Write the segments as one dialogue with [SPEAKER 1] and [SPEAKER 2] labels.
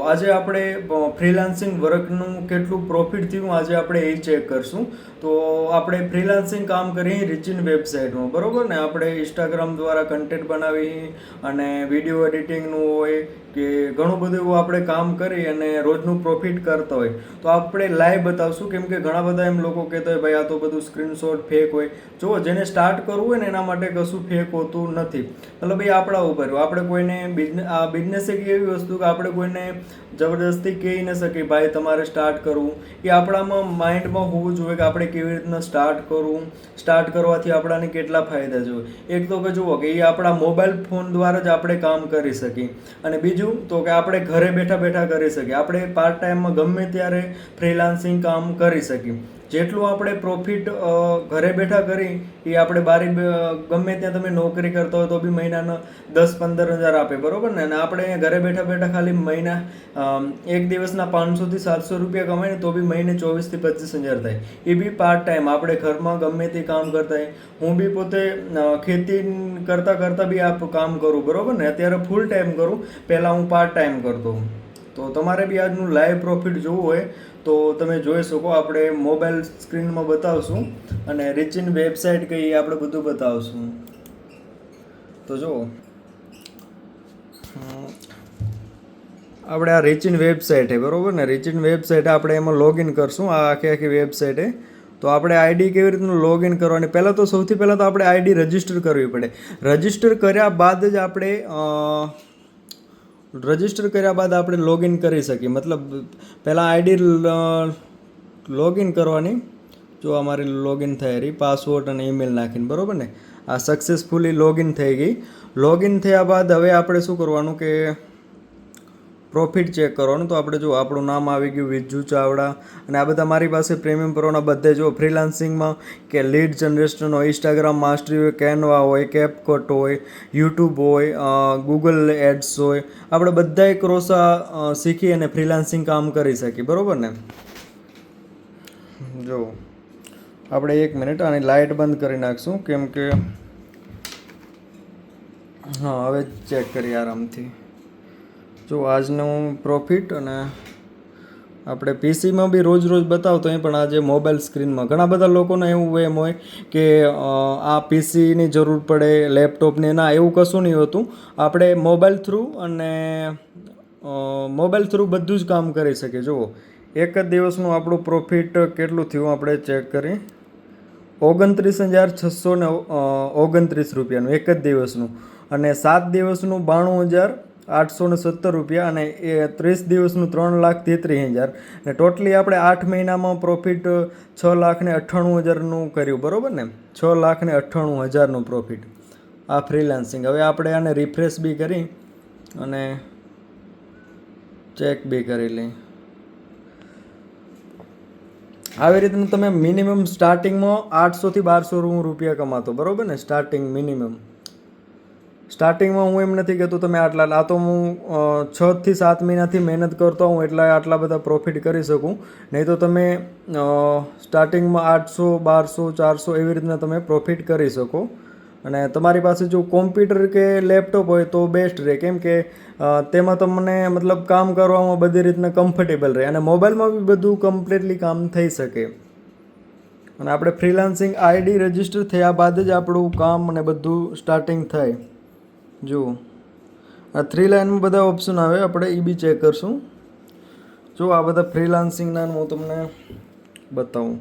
[SPEAKER 1] આજે આપણે ફ્રીલાન્સિંગ વર્કનું કેટલું પ્રોફિટ થયું આજે આપણે એ ચેક કરશું. તો આપણે ફ્રીલાન્સિંગ કામ કરીએ રિચિન વેબસાઇટમાં, બરોબર ને. આપણે ઇન્સ્ટાગ્રામ દ્વારા કન્ટેન્ટ બનાવી અને વિડીયો એડિટિંગનું હોય કે ઘણું બધું એવું આપણે કામ કરી અને રોજનું પ્રોફિટ કરતા હોય. તો આપણે લાઈવ બતાવશું, કેમ કે ઘણા બધા એમ લોકો કહેતા હોય ભાઈ આ તો બધું સ્ક્રીનશોટ ફેક હોય. જો જેને સ્ટાર્ટ કરવું હોય ને એના માટે કશું ફેક હોતું નથી. મતલબ એ આપણા ઉપર, આપણે કોઈને બિઝનેસ એક એવી વસ્તુ કે આપણે કોઈને જબરદસ્તી કહી ન શકીએ ભાઈ તમારે સ્ટાર્ટ કરવું. એ આપણામાં માઇન્ડમાં હોવું જોઈએ કે આપણે કેવી રીતના સ્ટાર્ટ કરવું, સ્ટાર્ટ કરવાથી આપણાને કેટલા ફાયદા જોઈએ. એક તો કે જુઓ કે એ આપણા મોબાઈલ ફોન દ્વારા જ આપણે કામ કરી શકીએ, અને બીજું તો કે આપણે ઘરે બેઠા બેઠા કરી શકીએ. આપણે પાર્ટ ટાઈમમાં ગમે ત્યારે ફ્રીલાન્સિંગ કામ કરી શકીએ. જેટલું આપણે પ્રોફિટ ઘરે બેઠા કરી એ આપણે ગમે ત્યાં તમે નોકરી કરતા હોય તો બી મહિનાના 10-15 હજાર આપે, બરોબર ને. અને આપણે ઘરે બેઠા બેઠા ખાલી એક દિવસના 500 થી 700 રૂપિયા કમાય ને તો બી મહિને 24 થી 25 હજાર થાય. એ બી પાર્ટ ટાઈમ આપણે ઘરમાં ગમે તે કામ કરતા હોય. હું બી પોતે ખેતી કરતા કરતા બી આ કામ કરું, બરોબર ને. અત્યારે ફૂલ ટાઈમ કરું, પહેલાં હું પાર્ટ ટાઈમ કરતો. તો તમારે બી આજનું લાઈવ પ્રોફિટ જોવું હોય તો તમે જોઈ શકો. આપણે મોબાઈલ સ્ક્રીનમાં બતાવશું અને રિચિન વેબસાઇટ કઈ આપણે બધું બતાવશું. તો જુઓ, આપણે આ રિચિન વેબસાઇટ છે, બરોબર ને. રિચિન વેબસાઇટ આપણે એમાં લોગિન કરશું. આ આખી વેબસાઇટ છે. તો આપણે આઈડી કેવી રીતનું લોગિન કરવાની, પહેલાં તો સૌથી પહેલાં તો આપણે આઈડી રજીસ્ટર કરવી પડે. રજીસ્ટર કર્યા બાદ જ આપણે લોગિન કરી શકીએ. મતલબ પહેલાં આઈડી લોગિન કરવાની. જો અમારી લોગિન થઈ રહી, પાસવર્ડ અને ઈમેલ નાખીને, બરોબર ને. આ સક્સેસફુલી લોગિન થઈ ગઈ. લોગિન થયા બાદ હવે આપણે શું કરવાનું કે પ્રોફિટ ચેક કરવાનું. તો આપણે જો આપણું નામ આવી ગયું વિજ્જુ ચાવડા, અને આ બધા મારી પાસે પ્રીમિયમ પ્રોના બધે જો ફ્રીલાન્સિંગમાં કે લીડ જનરેશન હોય, ઇન્સ્ટાગ્રામ માસ્ટરી હોય, કેનવા હોય, કેપકટ હોય, યુટ્યુબ હોય, ગૂગલ એડ્સ હોય, આપણે બધાય ક્રોસા શીખી અને ફ્રીલાન્સિંગ કામ કરી શકીએ, બરોબર ને. જો આપણે 1 મિનિટ આની લાઇટ બંધ કરી નાખશું, કેમ કે હા હવે ચેક કરીએ આરામથી. જો આજનું પ્રોફિટ, અને આપણે પીસીમાં બી રોજ બતાવતો હોય, પણ આજે મોબાઈલ સ્ક્રીનમાં ઘણા બધા લોકોને એવું એમ હોય કે આ પીસીની જરૂર પડે, લેપટોપની. ના, એવું કશું નહીં હોતું. આપણે મોબાઈલ થ્રુ બધું જ કામ કરી શકીએ. જુઓ, એક જ દિવસનું આપણું પ્રોફિટ કેટલું થયું આપણે ચેક કરીએ. 29,629 રૂપિયાનું એક જ દિવસનું, અને 7 દિવસનું 92,817 રૂપિયા, અને 30 દિવસનું 3,33,000. અને ટોટલી આપણે 8 મહિનામાં પ્રોફિટ 6,98,000નું કર્યું, બરોબર ને. 6,98,000નું પ્રોફિટ આ ફ્રીલાન્સિંગ. હવે આપણે આને રિફ્રેશ બી કરી અને ચેક બી કરી લઈએ. આવી રીતનું તમે મિનિમમ સ્ટાર્ટિંગમાં 800 થી 1,200 રૂપિયા કમાતો, બરોબર ને. સ્ટાર્ટિંગમાં હું એમ નથી કહેતો તમે આ તો હું 6 થી 7 મહિનાથી મહેનત કરતો હું એટલે આટલા બધા પ્રોફિટ કરી શકું. નહીં તો તમે સ્ટાર્ટિંગમાં 800, 1,200, 400 એવી રીતના તમે પ્રોફિટ કરી શકો. અને તમારી પાસે જો કોમ્પ્યુટર કે લેપટોપ હોય તો બેસ્ટ રહે, કેમ કે તેમાં તમને મતલબ કામ કરવામાં બધી રીતના કમ્ફર્ટેબલ રહે, અને મોબાઈલમાં બી બધું કમ્પ્લીટલી કામ થઈ શકે. અને આપણે ફ્રીલાન્સિંગ આઈડી રજીસ્ટર થયા બાદ જ આપણું કામ અને બધું સ્ટાર્ટિંગ થાય. જુઓ, આ 3 લાઇનમાં બધા ઓપ્શન આવે, આપણે એ બી ચેક કરશું. જો આ બધા ફ્રીલાન્સિંગના હું તમને બતાવું.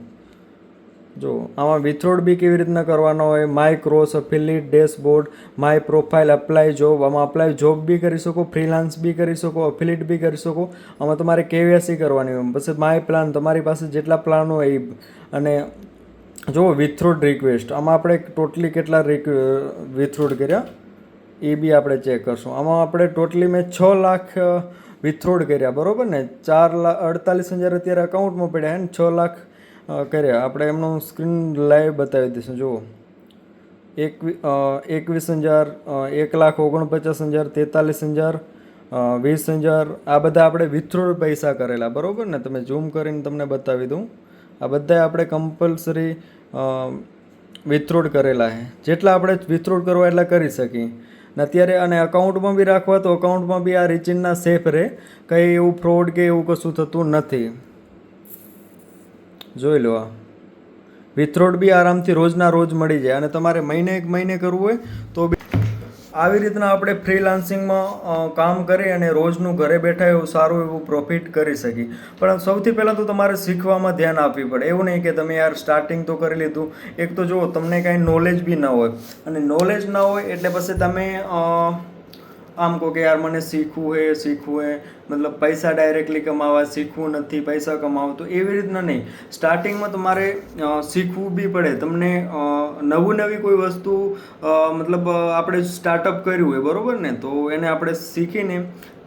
[SPEAKER 1] જો આમાં વિથડ્રોલ બી કેવી રીતના કરવાનો હોય, my cross affiliate dashboard, my profile, apply job. આમાં અપ્લાય જોબ બી કરી શકો, ફ્રીલાન્સ બી કરી શકો, અફિલિએટ બી કરી શકો. આમાં તમારે કેવાયસી કરવાની હોય. પછી માય પ્લાન, તમારી પાસે જેટલા પ્લાન હોય એ. અને જો વિથડ્રોલ રિક્વેસ્ટ, આમાં આપણે ટોટલી કેટલા વિથડ્રોલ કર્યા એ બી આપણે ચેક કરશું. આમાં આપણે ટોટલી મેં 6 લાખ વિથડ્રોલ કર્યા, બરોબર ને. 4,48,000 અત્યારે અકાઉન્ટમાં પડ્યા ને 6 લાખ કર્યા. આપણે એમનું સ્ક્રીન લાઈવ બતાવી દઈશું. જુઓ, 21,000, 1,49,000, 43,000, 20,000, આ બધા આપણે વિથડ્રોલ પૈસા કરેલા, બરોબર ને. તમે ઝૂમ કરીને તમને બતાવી દઉં. આ બધા આપણે કમ્પલસરી વિથડ્રોલ કરેલા છે. જેટલા આપણે વિથડ્રોલ કરવા એટલા કરી શકીએ. ને અત્યારે અને અકાઉન્ટમાં બી રાખવા તો અકાઉન્ટમાં બી આ રિચિનના સેફ રહે, કંઈ એવું ફ્રોડ કે એવું કશું થતું નથી. જોઈ લો, આ વિથડ્રોડ બી આરામથી રોજના રોજ મળી જાય. અને તમારે એક મહિને કરવું હોય તો બી આવી રીતના આપણે ફ્રીલાન્સિંગમાં કામ કરી અને રોજનું ઘરે બેઠા એવું સારું એવું પ્રોફિટ કરી શકીએ. પણ સૌથી પહેલાં તો તમારે શીખવામાં ધ્યાન આપવી પડે. એવું નહીં કે તમે યાર સ્ટાર્ટિંગ તો કરી લીધું, એક તો જુઓ તમને કાંઈ નોલેજ બી ન હોય, અને નોલેજ ન હોય એટલે પછી તમે આમ કહો કે યાર મને શીખવું હે મતલબ પૈસા ડાયરેક્ટલી કમાવા, શીખવું નથી પૈસા કમાવો, તો એવી રીતના નહીં. સ્ટાર્ટિંગમાં તમારે શીખવું બી પડે. તમને નવી કોઈ વસ્તુ મતલબ આપણે સ્ટાર્ટઅપ કર્યું હોય બરાબર ને, તો એને આપણે શીખીને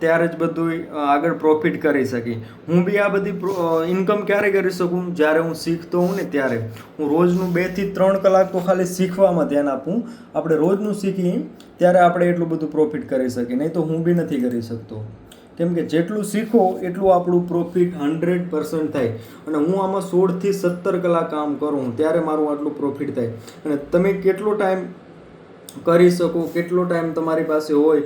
[SPEAKER 1] ત્યારે જ બધું આગળ પ્રોફિટ કરી શકીએ. હું બી આ બધી ઇન્કમ ક્યારે કરી શકું? જ્યારે હું શીખતો હું ને ત્યારે. હું રોજનું 2 થી 3 કલાક તો ખાલી શીખવામાં ધ્યાન આપું. આપણે રોજનું શીખીએ ત્યારે આપણે એટલું બધું પ્રોફિટ કરી શકીએ, નહીં તો હું બી નથી કરી શકતો. કેમ કે જેટલું શીખો એટલું આપણું પ્રોફિટ 100% થાય. અને હું આમાં 16 થી 17 કલાક કામ કરું ત્યારે મારું આટલું પ્રોફિટ થાય. અને તમે કેટલો ટાઈમ કરી શકો, કેટલો ટાઈમ તમારી પાસે હોય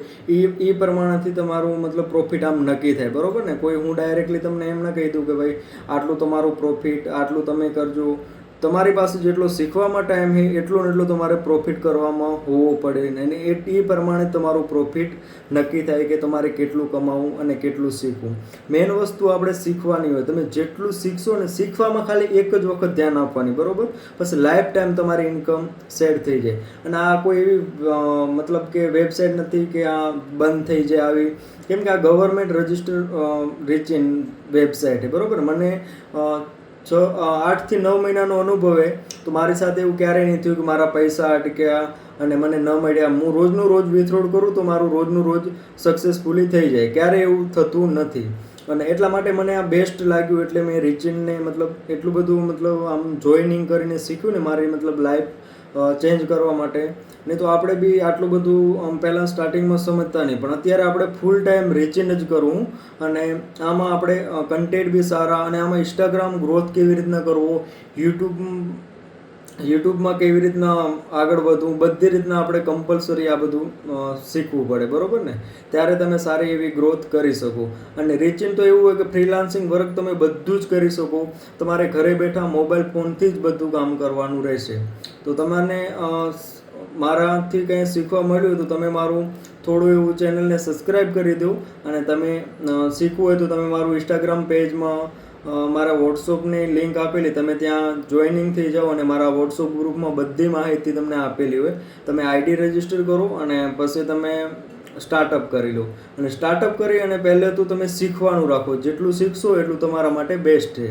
[SPEAKER 1] એ પ્રમાણેથી તમારું મતલબ પ્રોફિટ આમ નક્કી થાય બરાબર ને. કોઈ હું ડાયરેક્ટલી તમને એમ ના કહી દઉં કે ભાઈ આટલું તમારું પ્રોફિટ, આટલું તમે કરજો. તમારી પાસે જેટલો શીખવામાં ટાઈમ છે એટલો ને એટલો તમારે પ્રોફિટ કરવામાં હોવો પડે. અને એ પ્રમાણે તમારું પ્રોફિટ નક્કી થાય કે તમારે કેટલું કમાવું અને કેટલું શીખવું. મેઇન વસ્તુ આપણે શીખવાની હોય. તમે જેટલું શીખશો ને, શીખવામાં ખાલી એક જ વખત ધ્યાન આપવાની બરાબર, પછી લાઈફ ટાઈમ તમારી ઇન્કમ સેટ થઈ જાય. અને આ કોઈ એવી મતલબ કે વેબસાઇટ નથી કે આ બંધ થઈ જાય આવી, કેમ કે આ ગવર્મેન્ટ રજિસ્ટર રિચિન વેબસાઇટ છે બરાબર. મને 8 થી 9 મહિનાનો અનુભવ છે, તો મારી સાથે એવું ક્યારેય નહીં થયું કે મારા પૈસા અટક્યા અને મને ન મળ્યા. હું રોજનું રોજ વિથડ્રોલ કરું તો મારું રોજનું રોજ સક્સેસફુલી થઈ જાય, ક્યારેય એવું થતું નથી. અને એટલા માટે મને આ બેસ્ટ લાગ્યું, એટલે મેં રિચિનને મતલબ એટલું બધું મતલબ આમ જોઈનિંગ કરીને શીખ્યું ને મારી મતલબ લાઈફ ચેન્જ કરવા માટે. નહીં તો આપણે બી આટલું બધું પહેલાં સ્ટાર્ટિંગમાં સમજતા નહીં, પણ અત્યારે આપણે ફૂલ ટાઈમ રિચિન જ કરવું. અને આમાં આપણે કન્ટેન્ટ બી સારા, અને આમાં ઇન્સ્ટાગ્રામ ગ્રોથ કેવી રીતના કરવો, યુટ્યુબમાં કેવી રીતના આગળ વધવું, બધી રીતના આપણે કમ્પલસરી આ બધું શીખવું પડે બરાબર ને. ત્યારે તમે સારી એવી ગ્રોથ કરી શકો. અને રિચિન તો એવું હોય કે ફ્રીલાન્સિંગ વર્ક તમે બધું જ કરી શકો. તમારે ઘરે બેઠા મોબાઈલ ફોનથી જ બધું કામ કરવાનું રહેશે. તો તમને મારાથી કંઈ શીખવા મળ્યું તો તમે મારું થોડું એવું ચેનલને સબસ્ક્રાઈબ કરી દો. અને તમે શીખવું હોય તો તમે મારું ઇન્સ્ટાગ્રામ પેજમાં મારા વોટ્સઅપની લિંક આપેલી, તમે ત્યાં જોઈનિંગ થઈ જાઓ અને મારા વોટ્સઅપ ગ્રુપમાં બધી માહિતી તમને આપેલી હોય. તમે આઈડી રજિસ્ટર કરો અને પછી તમે સ્ટાર્ટઅપ કરી લો. અને સ્ટાર્ટઅપ કરી અને પહેલે તો તમે શીખવાનું રાખો. જેટલું શીખશો એટલું તમારા માટે બેસ્ટ છે.